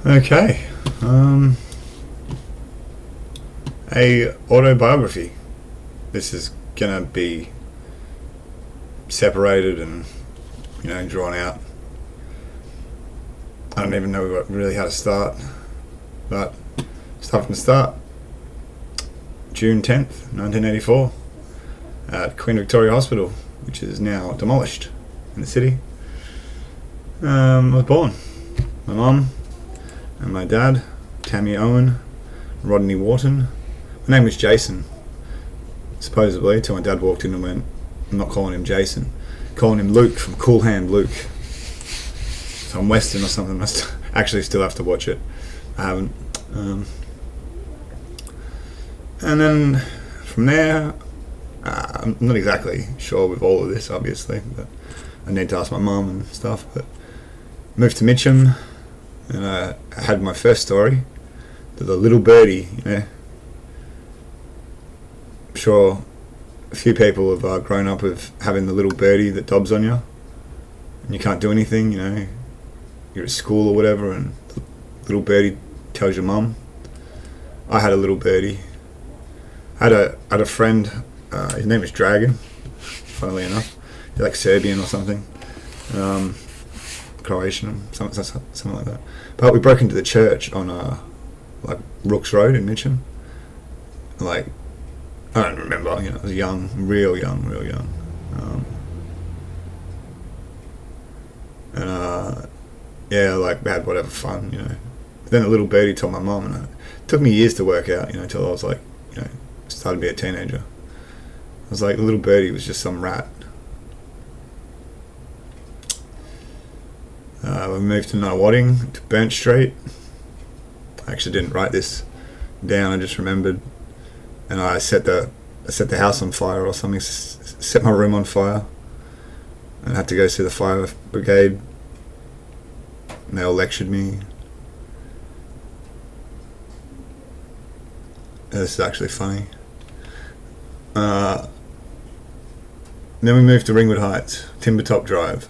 Okay. A autobiography. This is gonna be separated and drawn out. I don't even know really how to start, but start from the start. June 10th, 1984, at Queen Victoria Hospital, which is now demolished in the city. I was born. My mum and my dad, Tammy Owen, Rodney Wharton. My name was Jason, supposedly, until my dad walked in and went, I'm not calling him Jason, calling him Luke from Cool Hand Luke. So I'm Western or something. I actually still have to watch it. I haven't. And then from there, I'm not exactly sure with all of this, obviously, but I need to ask my mum and stuff. But moved to Mitcham, and I had my first story, the little birdie. I'm sure a few people have grown up with having the little birdie that dobs on you, and you can't do anything. You're at school or whatever, and the little birdie tells your mum. I had a little birdie. I had a friend. His name was Dragon. Funnily enough, he's like Serbian or something, Croatian, something like that. But we broke into the church on like Rooks Road in Mitcham. Like, I don't remember. I was young, real young. Yeah, like we had whatever fun, But then the little birdie told my mum, and it took me years to work out, till I was like, started to be a teenager. I was like, the little birdie was just some rat. We moved to Nunawading, to Burnt Street. I actually didn't write this down, I just remembered. And I set the house on fire or something, set my room on fire, and had to go see the fire brigade. And they all lectured me. This is actually funny. Then we moved to Ringwood Heights, Timbertop Drive.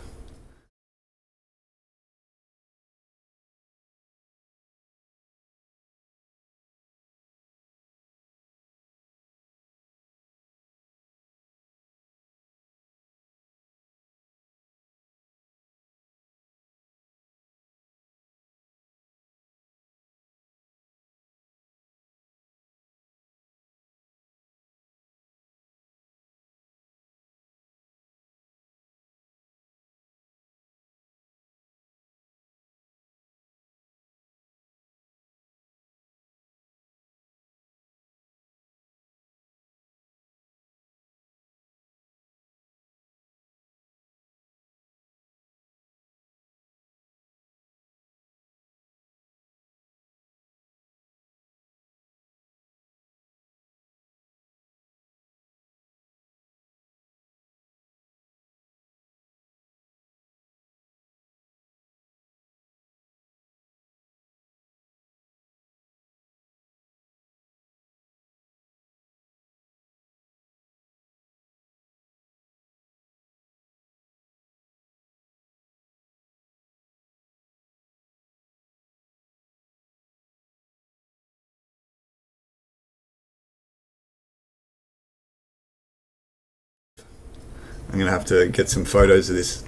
I'm gonna have to get some photos of this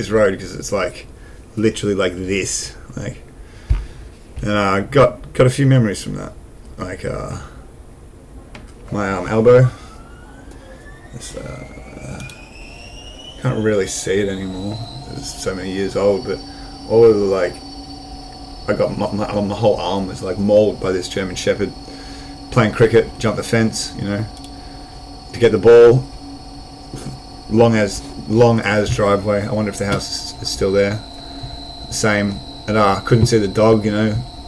road, because it's like literally like this, like. And I got a few memories from that, like my elbow. It's, can't really see it anymore. It's so many years old, but all of the I got my whole arm was like mauled by this German Shepherd playing cricket, jumped the fence, to get the ball. Long as driveway. I wonder if the house is still there. Same. And couldn't see the dog,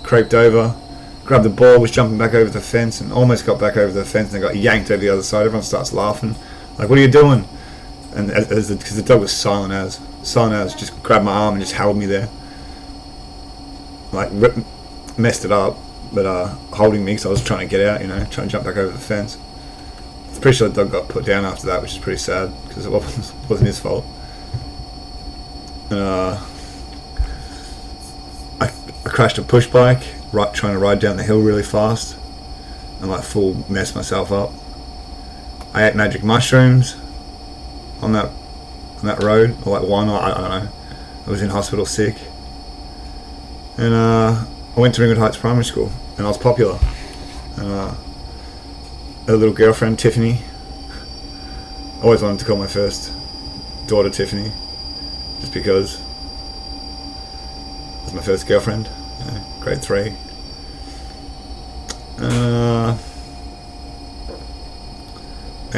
creeped over, grabbed the ball, was jumping back over the fence, and almost got back over the fence, and got yanked over the other side. Everyone starts laughing, like, "What are you doing?" And because the dog was silent as, just grabbed my arm and just held me there, like messed it up, but holding me because I was trying to get out, trying to jump back over the fence. I'm pretty sure the dog got put down after that, which is pretty sad because it wasn't his fault. crashed a push bike, trying to ride down the hill really fast, and like full messed myself up. I ate magic mushrooms on that road, or like one, I don't know. I was in hospital sick, and I went to Ringwood Heights Primary School, and I was popular. And a little girlfriend, Tiffany. I always wanted to call my first daughter Tiffany, just because it was my first girlfriend, grade 3. And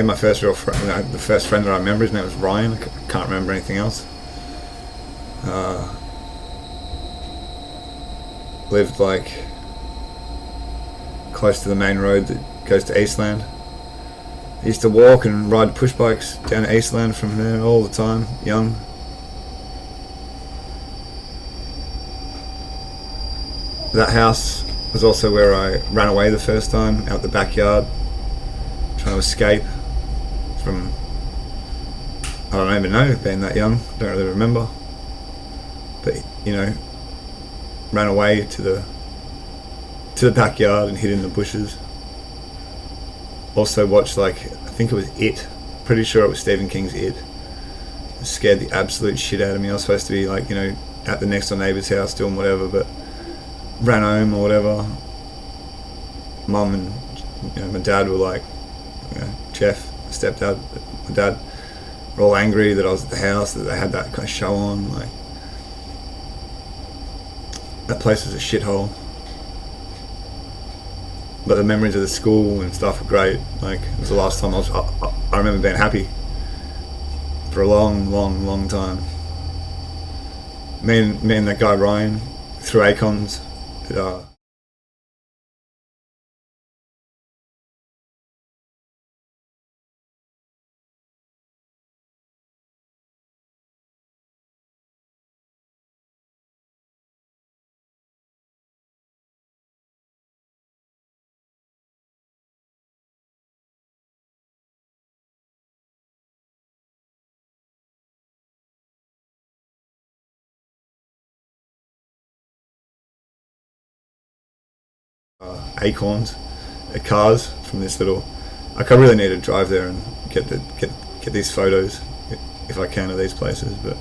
my first real friend, the first friend that I remember, his name was Ryan. I can't remember anything else. Lived like close to the main road that goes to Eastland. I used to walk and ride push bikes down to Eastland from there all the time, young. That house was also where I ran away the first time, out the backyard, trying to escape from, I don't even know, being that young, don't really remember. But, you know, ran away to the backyard and hid in the bushes. Also watched, like, I think it was It. Pretty sure it was Stephen King's It. It scared the absolute shit out of me. I was supposed to be, like, you know, at the next door neighbour's house doing whatever, but ran home or whatever. Mum and, you know, my dad were like, you know, Jeff, my stepdad, my dad were all angry that I was at the house, that they had that kind of show on. Like, that place was a shithole. But the memories of the school and stuff were great. Like, it was the last time I remember being happy for a long time. Me and that guy Ryan through Acons did acorns, cars from this little. Like, I really need to drive there and get these photos if I can of these places. But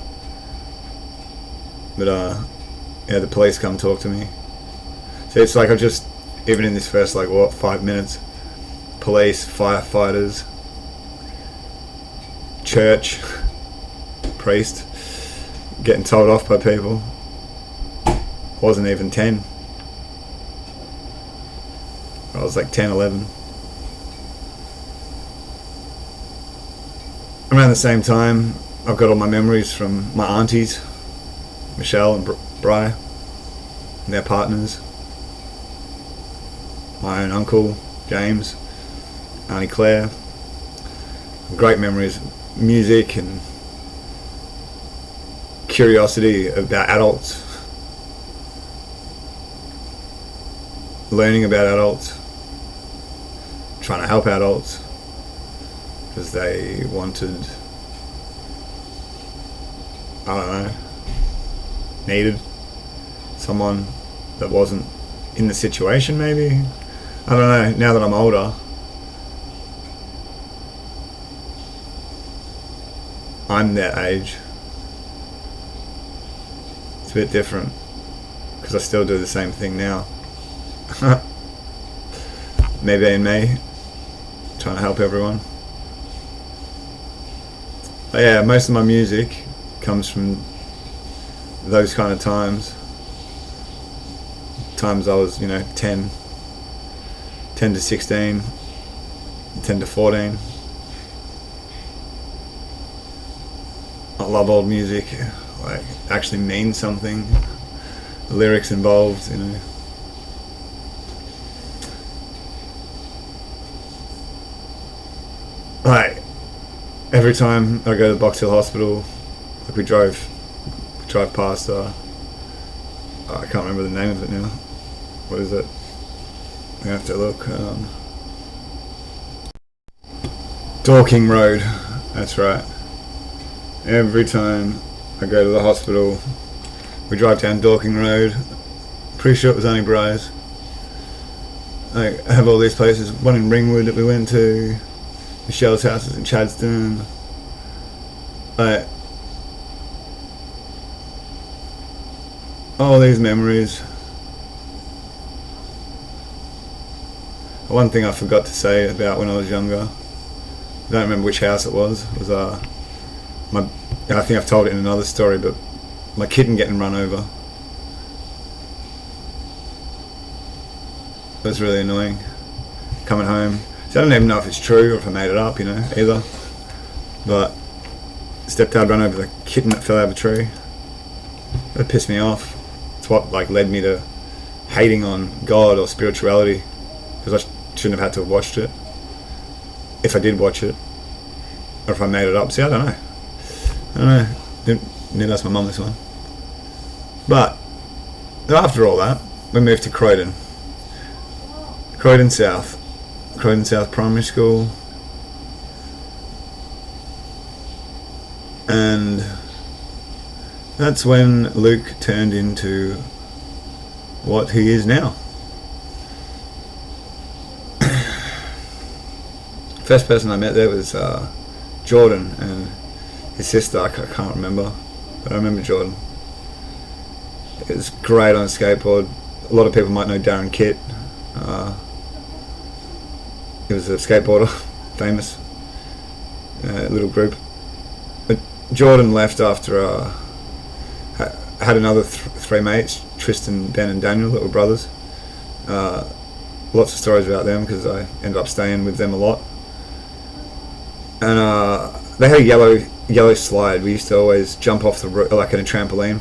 yeah, the police come talk to me. So it's like, I just, even in this first, like, what, 5 minutes, police, firefighters, church, priest, getting told off by people. Wasn't even 10. I was like 10, 11. Around the same time, I've got all my memories from my aunties, Michelle and Bri, and their partners. My own uncle, James, Auntie Claire. Great memories, music and curiosity about adults. Learning about adults. Trying to help adults because they wanted, I don't know, needed someone that wasn't in the situation, maybe. I don't know, now that I'm older, I'm that age. It's a bit different because I still do the same thing now. Maybe in May, trying to help everyone. But yeah, most of my music comes from those kind of times. Times I was, you know, 10 to 16, 10 to 14. I love old music, like, actually means something. The lyrics involved, you know. Like, every time I go to the Box Hill Hospital, like, we drive past, I can't remember the name of it now. What is it? I have to look. Dorking Road, that's right. Every time I go to the hospital, we drive down Dorking Road Pretty sure it was only bros. I have all these places. One in Ringwood that we went to. Michelle's house is in Chadstone. All these memories. One thing I forgot to say about when I was younger, I don't remember which house it was I think I've told it in another story, but my kitten getting run over. It was really annoying. Coming home. So I don't even know if it's true or if I made it up, either. But stepdad ran over the kitten that fell out of a tree. It pissed me off. It's what led me to hating on God or spirituality, because I shouldn't have had to have watched it. If I did watch it, or if I made it up. See, I don't know. Need to ask my mum this one. But after all that, we moved to Croydon South Primary School, and that's when Luke turned into what he is now. First person I met there was Jordan and his sister. I can't remember, but I remember Jordan. It was great on a skateboard. A lot of people might know Darren Kitt. He was a skateboarder, famous, little group. But Jordan left after had another three mates, Tristan, Ben and Daniel, that were brothers. Lots of stories about them because I ended up staying with them a lot. And they had a yellow slide. We used to always jump off the roof, like in a trampoline.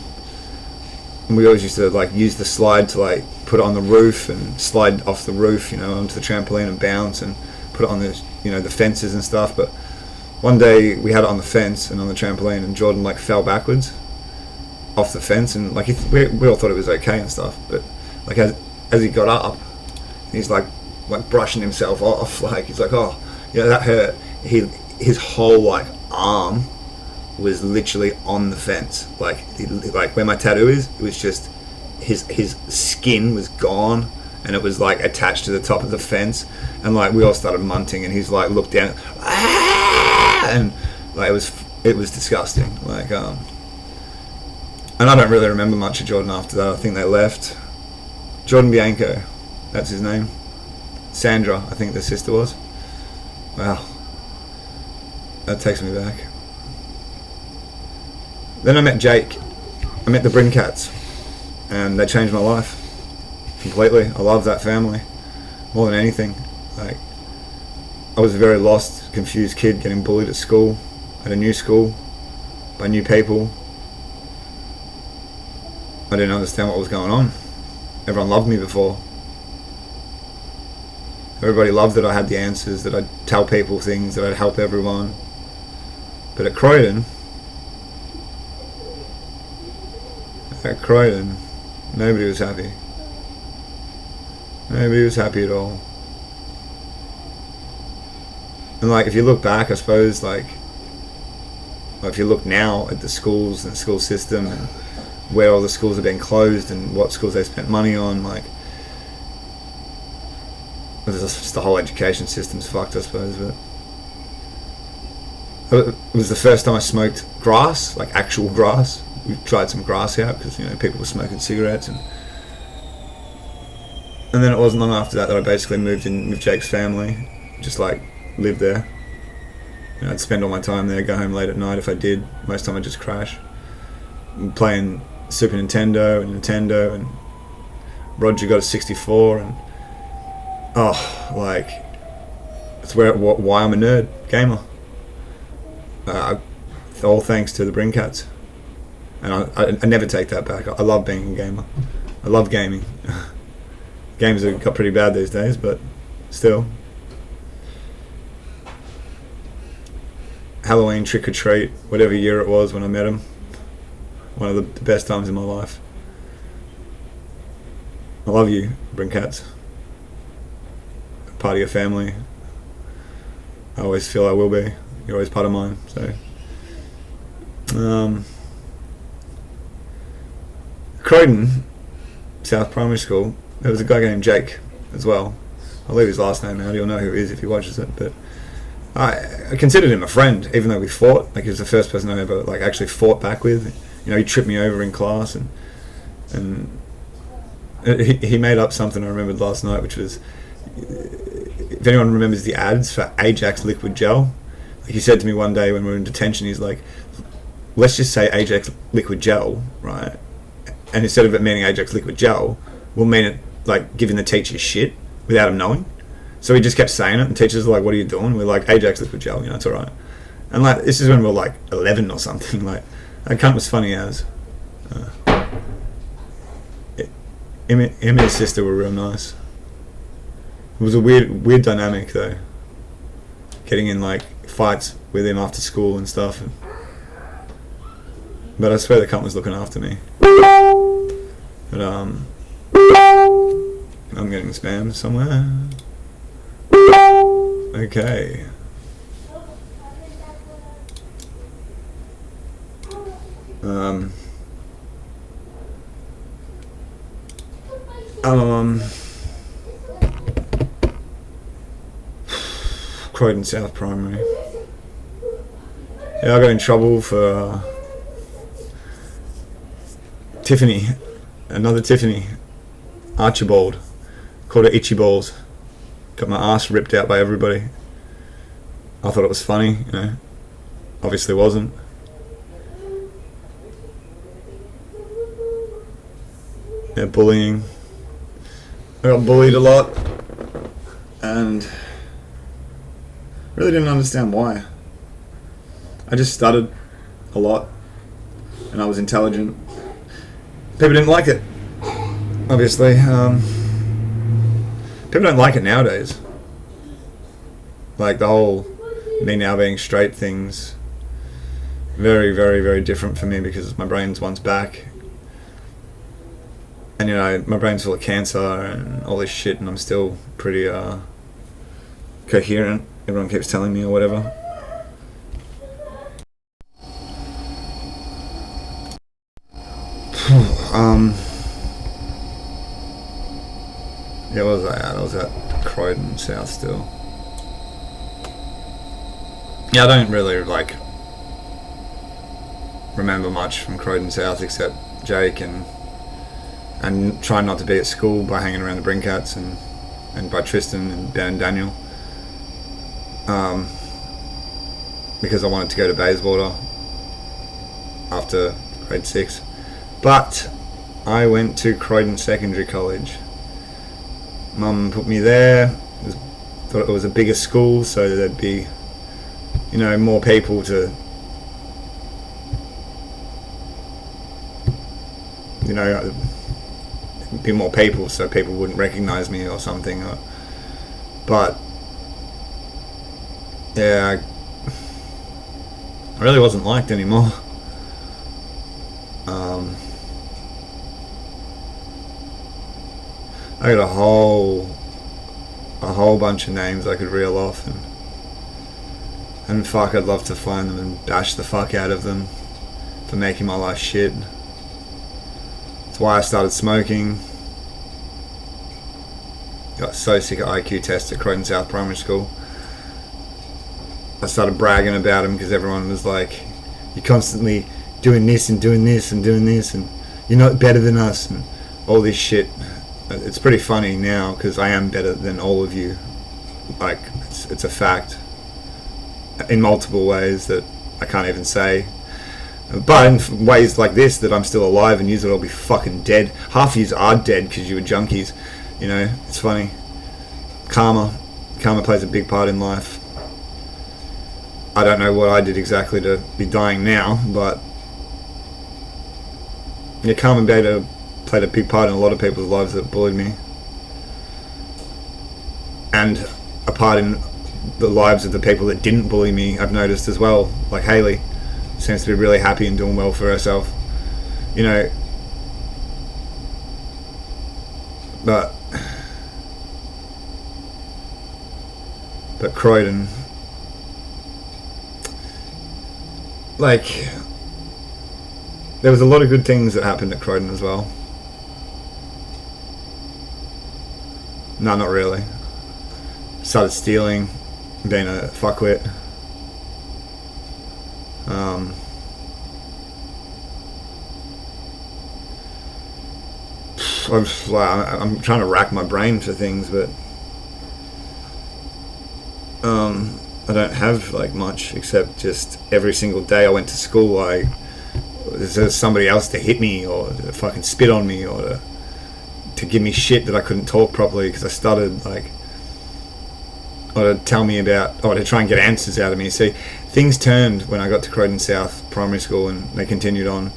And we always used to use the slide to put it on the roof and slide off the roof, onto the trampoline and bounce and put it on the the fences and stuff. But one day we had it on the fence and on the trampoline, and Jordan fell backwards off the fence, and we all thought it was okay and stuff. But as he got up, he's brushing himself off, he's oh that hurt. His whole arm was literally on the fence, where my tattoo is. It was just his skin was gone, and it was attached to the top of the fence, and we all started munting, and he's looked down, and it was disgusting. And I don't really remember much of Jordan after that. I think they left. Jordan Bianco, that's his name. Sandra, I think their sister was. Wow, that takes me back. Then I met Jake. I met the Brincats, and they changed my life completely. I love that family more than anything. I was a very lost, confused kid getting bullied at school, at a new school, by new people. I didn't understand what was going on. Everyone loved me before. Everybody loved that I had the answers, that I'd tell people things, that I'd help everyone. But at Croydon, nobody was happy. Nobody was happy at all. And if you look back, I suppose, if you look now at the schools and the school system and where all the schools are being closed and what schools they spent money on, just the whole education system's fucked, I suppose. But it was the first time I smoked grass, actual grass. We tried some grass out because people were smoking cigarettes, and then it wasn't long after that I basically moved in with Jake's family, just lived there. I'd spend all my time there, go home late at night if I did. Most of the time I'd just crash, playing Super Nintendo, and Roger got a 64, and it's why I'm a nerd gamer. All thanks to the Brincats. And I never take that back. I love being a gamer. I love gaming. Games have got pretty bad these days, but still. Halloween trick or treat, whatever year it was when I met him. One of the best times in my life. I love you, Brincats. Part of your family. I always feel I will be. You're always part of mine. So, Croydon South Primary School, there was a guy named Jake as well. I'll leave his last name out. You'll know who he is if he watches it. But I considered him a friend, even though we fought. Like, he was the first person I ever like actually fought back with. You know, he tripped me over in class, and he made up something I remembered last night, which was, if anyone remembers the ads for Ajax liquid gel, like, he said to me one day when we were in detention, he's like, let's just say Ajax liquid gel, right? And instead of it meaning Ajax liquid gel, we'll mean it like giving the teachers shit without them knowing. So he just kept saying it, and teachers were like, what are you doing? We're like, Ajax liquid gel, you know, it's alright. And like, this is when we were like 11 or something. Like, that cunt was funny as. Him and his sister were real nice. It was a weird dynamic though. Getting in like fights with him after school and stuff. But I swear the cunt was looking after me. But I'm getting spammed somewhere. Okay. Croydon South Primary. Yeah, I got in trouble for Tiffany, another Tiffany, Archibald, called her Itchy Balls. Got my ass ripped out by everybody. I thought it was funny, you know. Obviously wasn't. Yeah, bullying. I got bullied a lot, and really didn't understand why. I just stuttered a lot, and I was intelligent. People didn't like it, obviously. People don't like it nowadays. Like, the whole me now being straight thing's very, very, very different for me, because my brain's once back. And, you know, my brain's full of cancer and all this shit, and I'm still pretty coherent. Everyone keeps telling me, or whatever. Yeah, what was I at? I was at Croydon South still. Yeah, I don't really like remember much from Croydon South except Jake and trying not to be at school by hanging around the Brincats and by Tristan and Ben and Daniel. Because I wanted to go to Bayswater after grade 6. But I went to Croydon Secondary College. Mum put me there. Thought it was a bigger school, so there'd be, you know, more people to, you know, be more people, so people wouldn't recognise me or something. But yeah, I really wasn't liked anymore. I got a whole bunch of names I could reel off, and fuck, I'd love to find them and bash the fuck out of them for making my life shit. That's why I started smoking. Got so sick of IQ tests at Croydon South Primary School. I started bragging about them because everyone was like, you're constantly doing this and doing this and doing this, and you're not better than us, and all this shit. It's pretty funny now because I am better than all of you. Like, it's a fact in multiple ways that I can't even say. But in ways like this, that I'm still alive and you would all be fucking dead. Half of you are dead because you were junkies. You know, it's funny. Karma plays a big part in life. I don't know what I did exactly to be dying now, but yeah, karma played a big part in a lot of people's lives that bullied me, and a part in the lives of the people that didn't bully me. I've noticed as well, like Hayley seems to be really happy and doing well for herself, you know. But Croydon, like, there was a lot of good things that happened at Croydon as well. No, not really. Started stealing, being a fuckwit. I'm trying to rack my brain for things, but I don't have like much, except just every single day I went to school, there's somebody else to hit me or to fucking spit on me or to give me shit that I couldn't talk properly because I stuttered, or to tell me about, or to try and get answers out of me. See, things turned when I got to Croydon South Primary School, and they continued on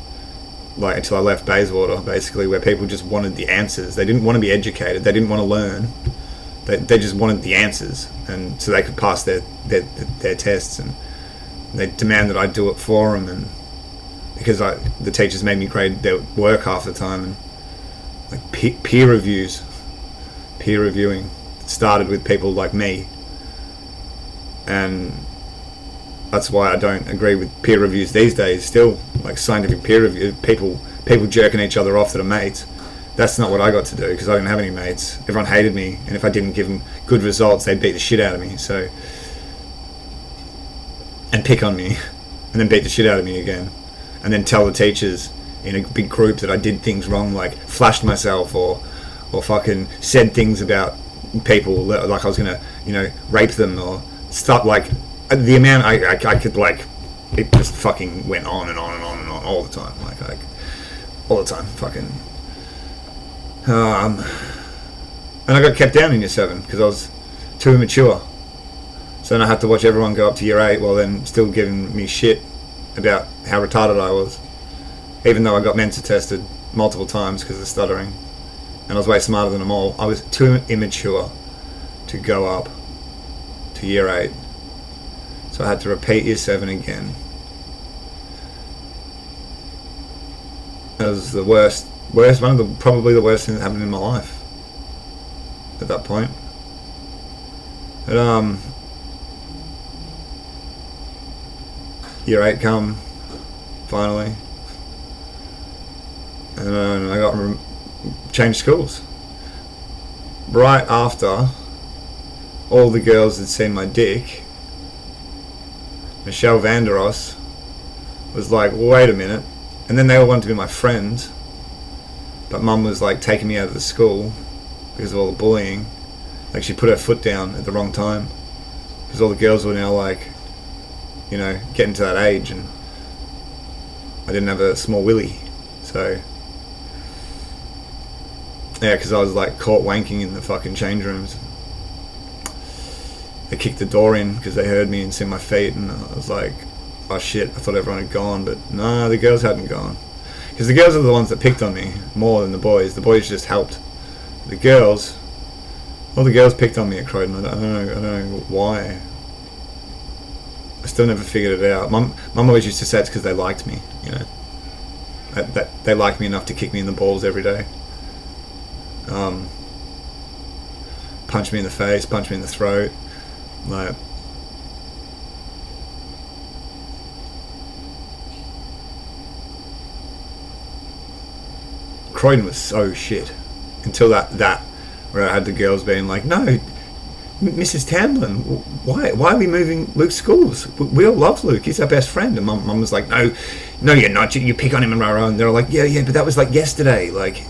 until I left Bayswater, basically, where people just wanted the answers. They didn't want to be educated. They didn't want to learn. They just wanted the answers, and so they could pass their tests, and they demanded I do it for them, and because the teachers made me grade their work half the time, and peer reviewing started with people like me, and that's why I don't agree with peer reviews these days. Still, like scientific peer review, people jerking each other off that are mates. That's not what I got to do because I didn't have any mates. Everyone hated me, and if I didn't give them good results, they'd beat the shit out of me. So, and pick on me, and then beat the shit out of me again, and then tell the teachers in a big group that I did things wrong, like flashed myself or fucking said things about people like I was gonna, rape them or stuff. Like the amount I could, like, it just fucking went on and on and on and on all the time, like all the time, fucking. And I got kept down in year 7 because I was too immature. So then I had to watch everyone go up to year 8 while then still giving me shit about how retarded I was, even though I got mensa tested multiple times because of stuttering, and I was way smarter than them all. I was too immature to go up to year 8, so I had to repeat year 7 again. It was the worst, probably the worst thing that happened in my life at that point. But year 8 come finally, and I got changed schools right after all the girls had seen my dick. Michelle Vanderos was like, wait a minute, and then they all wanted to be my friends, but Mum was like taking me out of the school because of all the bullying. Like, she put her foot down at the wrong time because all the girls were now like, getting to that age, and I didn't have a small willy, so yeah, because I was like caught wanking in the fucking change rooms. They kicked the door in because they heard me and seen my feet, and I was like, oh shit, I thought everyone had gone, but no, the girls hadn't gone. Because the girls are the ones that picked on me more than the boys. The boys just helped. The girls picked on me at Croydon. I don't know why. I still never figured it out. Mum always used to say it's because they liked me, that they liked me enough to kick me in the balls every day. Punch me in the face, punch me in the throat, like. Croydon was so shit until that where I had the girls being like, no, Mrs. Tamlin, why are we moving Luke's schools? We all love Luke, he's our best friend. And Mum was like, no you're not, you pick on him, and they're like, yeah, but that was like yesterday, like,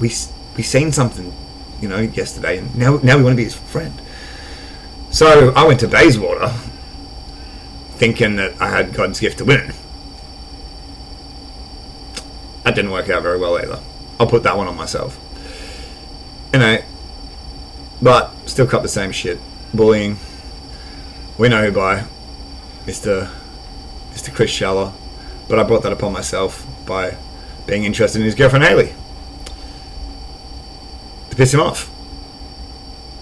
we seen something, yesterday, and now we want to be his friend. So I went to Bayswater thinking that I had God's gift to women. That didn't work out very well either. I'll put that one on myself. But still cut the same shit. Bullying. We know who by. Mr. Chris Schaller. But I brought that upon myself by being interested in his girlfriend Hayley. To piss him off.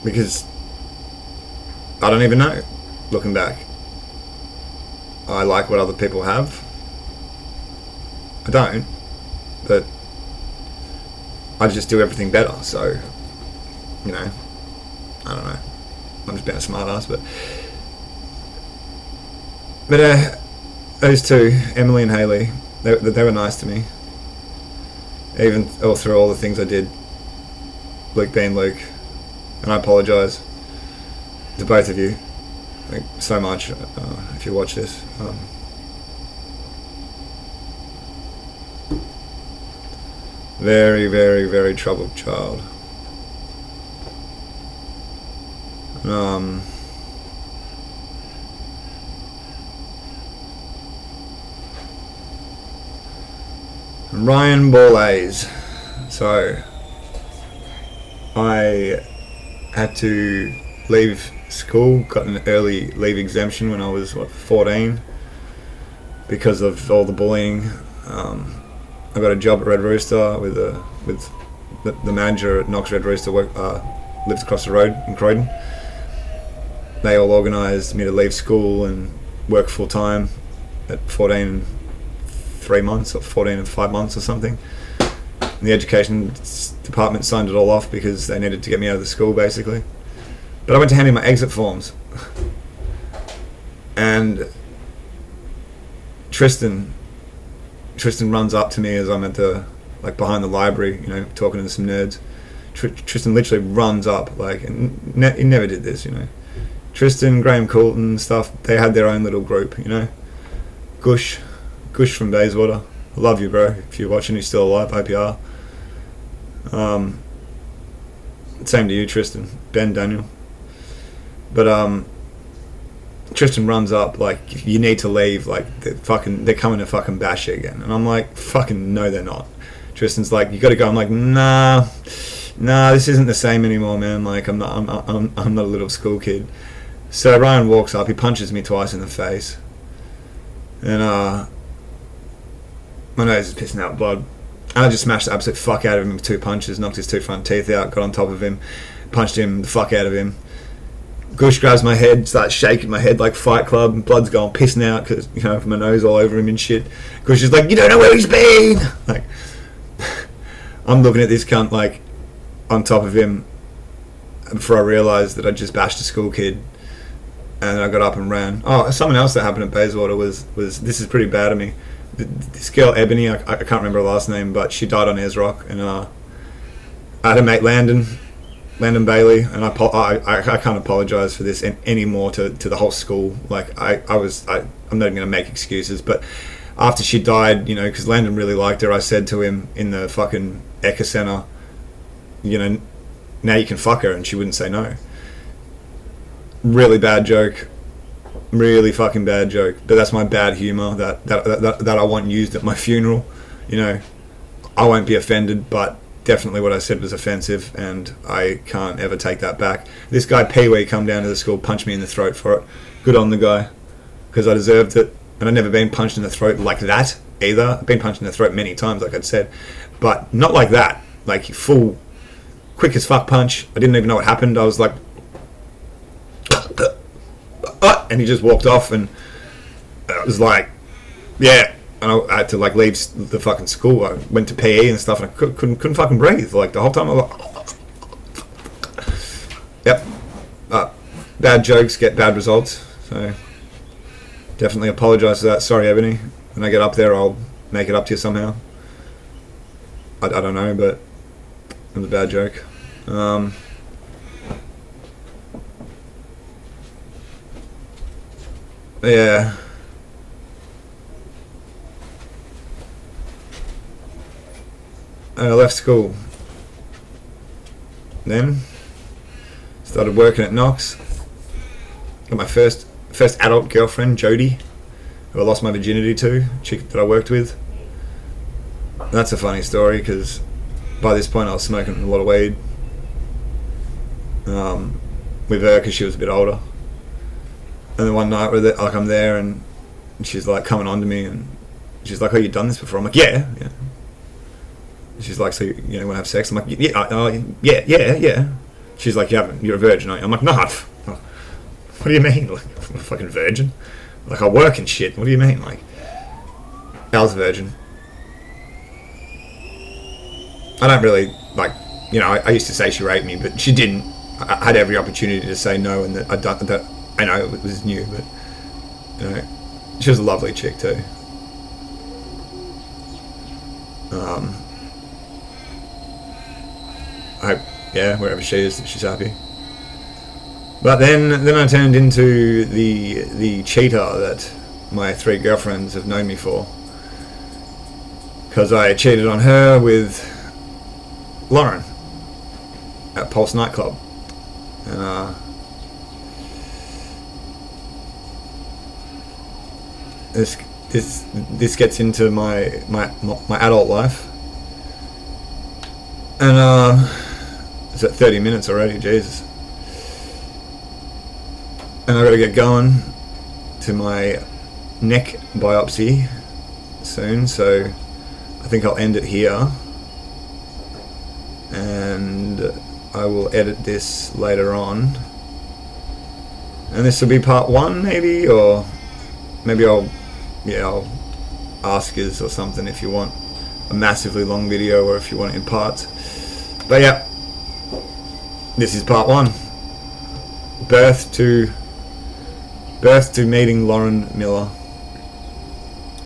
Because I don't even know, looking back. I like what other people have. I don't. But I just do everything better, so I don't know, I'm just being a smart ass, but those two, Emily and Hayley, they were nice to me, even all through all the things I did, Luke being Luke, and I apologise to both of you, like, so much, if you watch this. Very, very, very troubled child. Ryan Borlays. So I had to leave school, got an early leave exemption when I was 14 because of all the bullying. I got a job at Red Rooster with the manager at Knox Red Rooster, lives across the road in Croydon. They all organised me to leave school and work full time at 14 and 3 months or 14 and 5 months or something. And the education department signed it all off because they needed to get me out of the school, basically. But I went to hand in my exit forms, and Tristan runs up to me as I'm at the, like, behind the library, you know, talking to some nerds. Tristan literally runs up, like, and he never did this, you know. Tristan, Graham Coulton, stuff, they had their own little group, you know. Gush from Bayswater, I love you, bro. If you're watching, you're still alive, hope you are. Same to you, Tristan, Ben, Daniel. But Tristan runs up, like, you need to leave, like, they're coming to fucking bash you again. And I'm like, fucking no, they're not. Tristan's like, you gotta go. I'm like, nah, this isn't the same anymore, man. Like, I'm not a little school kid. So Ryan walks up, he punches me twice in the face, and my nose is pissing out blood. And I just smashed the absolute fuck out of him with 2 punches, knocked his 2 front teeth out, got on top of him, punched him the fuck out of him. Gush grabs my head, starts shaking my head like Fight Club, and blood's going pissing out because, you know, my nose all over him and shit. Gush is like, you don't know where he's been! Like, I'm looking at this cunt, like, on top of him before I realised that I just bashed a school kid, and I got up and ran. Oh, something else that happened at Bayswater was this is pretty bad of me. This girl Ebony, I can't remember her last name, but she died on Ayers Rock, and I had a mate Landon Bailey, and I can't apologise for this anymore to the whole school. Like, I'm not even going to make excuses, but after she died, you know, because Landon really liked her, I said to him in the fucking Eka Centre, you know, now you can fuck her, and she wouldn't say no. Really bad joke. Really fucking bad joke. But that's my bad humour that I want used at my funeral. You know, I won't be offended, but definitely what I said was offensive, and I can't ever take that back. This guy Pee-wee come down to the school, punched me in the throat for it. Good on the guy, because I deserved it. And I've never been punched in the throat like that either. I've been punched in the throat many times, like I'd said, but not like that. Like, full, quick as fuck punch. I didn't even know what happened. I was like, and he just walked off, and I was like, yeah. And I had to, like, leave the fucking school. I went to PE and stuff, and I couldn't fucking breathe. Like, the whole time I was like, yep. Bad jokes get bad results. So definitely apologise for that. Sorry, Ebony. When I get up there, I'll make it up to you somehow. I don't know, but it was a bad joke. Yeah. I left school. Then started working at Knox. Got my first adult girlfriend, Jodie, who I lost my virginity to, chick that I worked with. That's a funny story because by this point I was smoking a lot of weed with her because she was a bit older. And then one night, like, I'm there, and she's like coming on to me, and she's like, "Oh, you done this before?" I'm like, "Yeah." She's like, "So you want to have sex?" I'm like, "Yeah." She's like, "You haven't. You're a virgin, aren't you?" I'm like, "No." What do you mean? Like, I'm a fucking virgin. Like, I work and shit. What do you mean? Like, I was a virgin. I don't really, like, you know, I used to say she raped me, but she didn't. I had every opportunity to say no, and that I know it was new, but, you know, she was a lovely chick too. I hope, yeah, wherever she is, she's happy. But then I turned into the cheater that my 3 girlfriends have known me for, because I cheated on her with Lauren at Pulse nightclub, and this gets into my adult life, and it's at 30 minutes already, Jesus. And I've got to get going to my neck biopsy soon, so I think I'll end it here, and I will edit this later on, and this will be part 1 maybe, or maybe I'll ask us or something if you want a massively long video, or if you want it in parts. But yeah, this is part 1. Birth to meeting Lauren Miller.